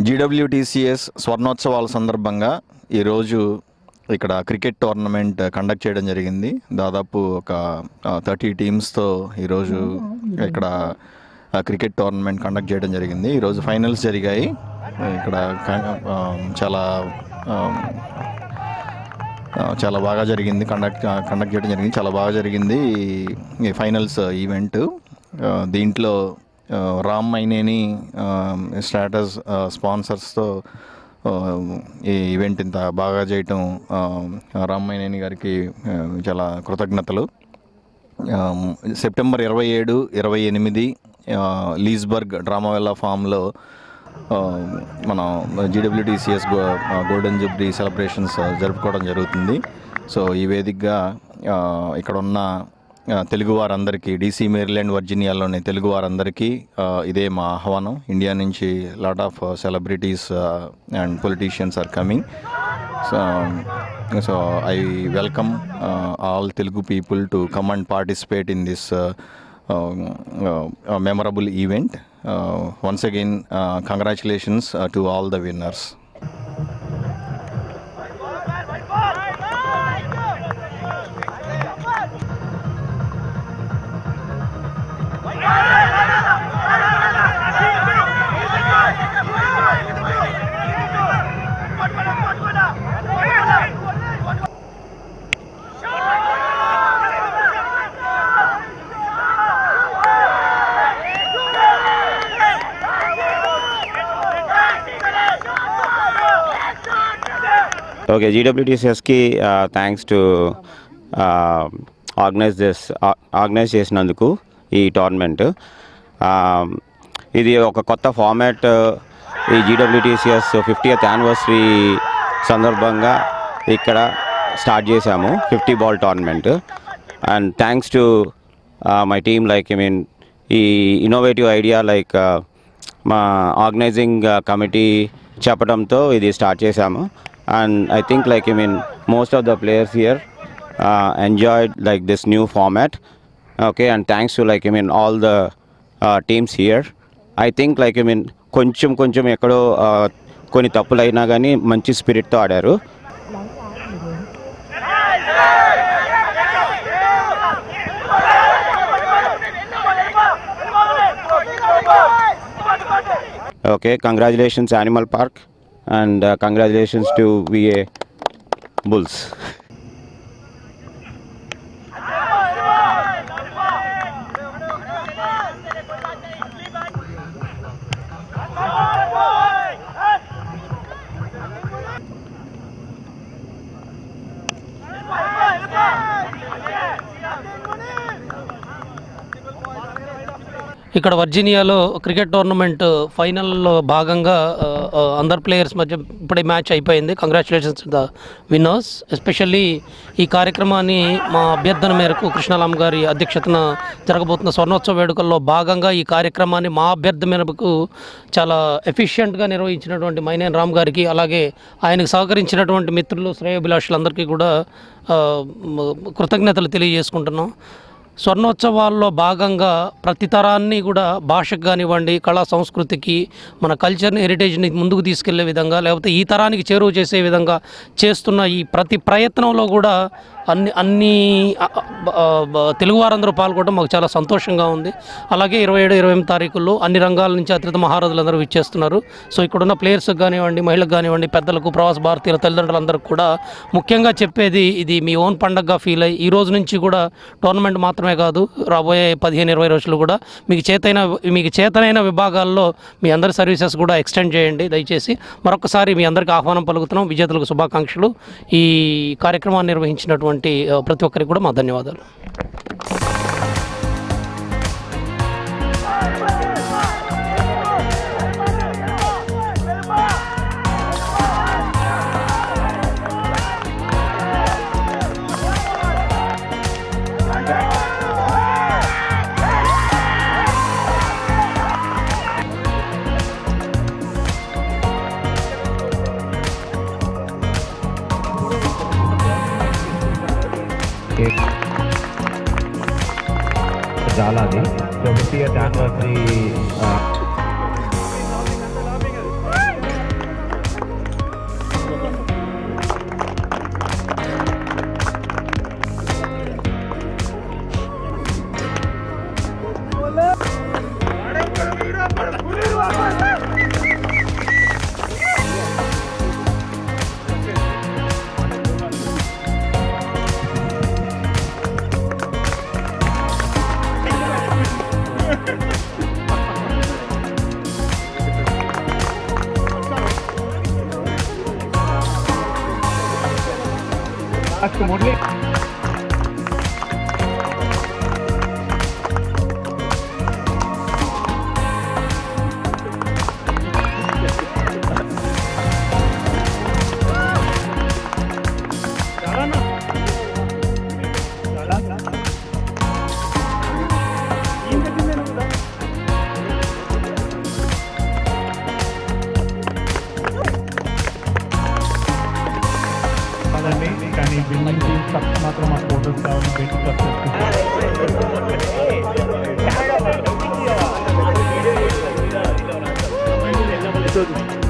GWTCS స్వర్ణోత్సవాల సందర్భంగా ఈరోజు ఇక్కడ క్రికెట్ టోర్నమెంట్ కండక్ట్ చేయడం జరిగింది. దాదాపు ఒక 30 టీమ్స్తో ఈరోజు ఇక్కడ క్రికెట్ టోర్నమెంట్ కండక్ట్ చేయడం జరిగింది. ఈరోజు ఫైనల్స్ జరిగాయి. ఇక్కడ చాలా బాగా జరిగింది. కండక్ట్ చేయడం జరిగింది. చాలా బాగా జరిగింది ఈ ఫైనల్స్ ఈవెంట్. దీంట్లో రామ్ మైనేని స్టాటస్ స్పాన్సర్స్తో ఈ ఈవెంట్ ఇంత బాగా చేయటం రామ్ మైనేని గారికి చాలా కృతజ్ఞతలు. సెప్టెంబర్ 27, 28 లీస్బర్గ్ డ్రామావెల్లా ఫామ్లో మన GWTCS గోల్డెన్ జూబ్లీ సెలబ్రేషన్స్ జరుపుకోవడం జరుగుతుంది. సో ఈ వేదికగా ఇక్కడ ఉన్న తెలుగు వారందరికీ, DC, మేరీల్యాండ్, వర్జీనియాలోని తెలుగు వారందరికీ ఇదే మా ఆహ్వానం. ఇండియా నుంచి lot of celebrities and politicians are coming. So I welcome all Telugu people to come and participate in this memorable event. Once again, congratulations to all the winners. Okay, GWTCS ki thanks to organize చేసినందుకు ఈ tournament. ఇది ఒక కొత్త format. ఈ GWTCS 50th anniversary సందర్భంగా ఇక్కడ start చేశాము 50 ball tournament. And thanks to my team, ఈ ఇన్నోవేటివ్ ఐడియా మా ఆర్గనైజింగ్ కమిటీ చెప్పడంతో ఇది స్టార్ట్ చేశాము. And I think most of the players here enjoyed this new format. Okay, and thanks to all the teams here. I think కొంచెం ఎక్కడో కొన్ని తప్పులు అయినా కానీ మంచి స్పిరిట్తో ఆడారు. Okay, congratulations Animal Park. And congratulations to VA Bulls. ఇక్కడ వర్జీనియాలో cricket tournament ఫైనల్లో భాగంగా అందరు ప్లేయర్స్ మధ్య ఇప్పుడే మ్యాచ్ అయిపోయింది. Congratulations to the winners. Especially ఈ కార్యక్రమాన్ని మా అభ్యర్థన మేరకు కృష్ణారామ్ గారి అధ్యక్షతన జరగబోతున్న స్వర్ణోత్సవ వేడుకల్లో భాగంగా ఈ కార్యక్రమాన్ని మా అభ్యర్థన మేరకు చాలా ఎఫిషియెంట్గా నిర్వహించినటువంటి మైనేని రామ్ గారికి, అలాగే ఆయనకు సహకరించినటువంటి మిత్రులు, శ్రేయోభిలాషులందరికీ కూడా కృతజ్ఞతలు తెలియజేసుకుంటున్నాం. స్వర్ణోత్సవాల్లో భాగంగా ప్రతి తరాన్ని కూడా భాషకు కానివ్వండి, కళా సంస్కృతికి, మన కల్చర్ని, హెరిటేజ్ని ముందుకు తీసుకెళ్లే విధంగా, లేకపోతే ఈ తరానికి చేరువ చేసే విధంగా చేస్తున్న ఈ ప్రతి ప్రయత్నంలో కూడా అన్ని తెలుగు వారందరూ పాల్గొనడం మాకు చాలా సంతోషంగా ఉంది. అలాగే 27, 28 తారీఖుల్లో అన్ని రంగాల నుంచి అతిథి మహారాజులందరూ ఇచ్చేస్తున్నారు. సో ఇక్కడున్న ప్లేయర్స్కి కానివ్వండి, మహిళలకు కానివ్వండి, పెద్దలకు, ప్రవాస భారతీయుల తల్లిదండ్రులందరికీ కూడా ముఖ్యంగా చెప్పేది, ఇది మీ ఓన్ పండగగా ఫీల్ అయ్యి ఈ రోజు నుంచి కూడా టోర్నమెంట్ మాత్రమే కాదు, రాబోయే 15-20 రోజులు కూడా మీకు చేతనైన విభాగాల్లో మీ అందరి సర్వీసెస్ కూడా ఎక్స్టెండ్ చేయండి దయచేసి. మరొకసారి మీ అందరికీ ఆహ్వానం పలుకుతున్నాం. విజేతలకు శుభాకాంక్షలు. ఈ కార్యక్రమాన్ని నిర్వహించినటువంటి ప్రతి ఒక్కరికి కూడా మా ధన్యవాదాలు. Jaladi. So 50th anniversary Murali కానీ బిల్డింగ్ టీమ్స్ తప్ప మాత్రం మా ఫోటోస్ కావాలి పెయింటింగ్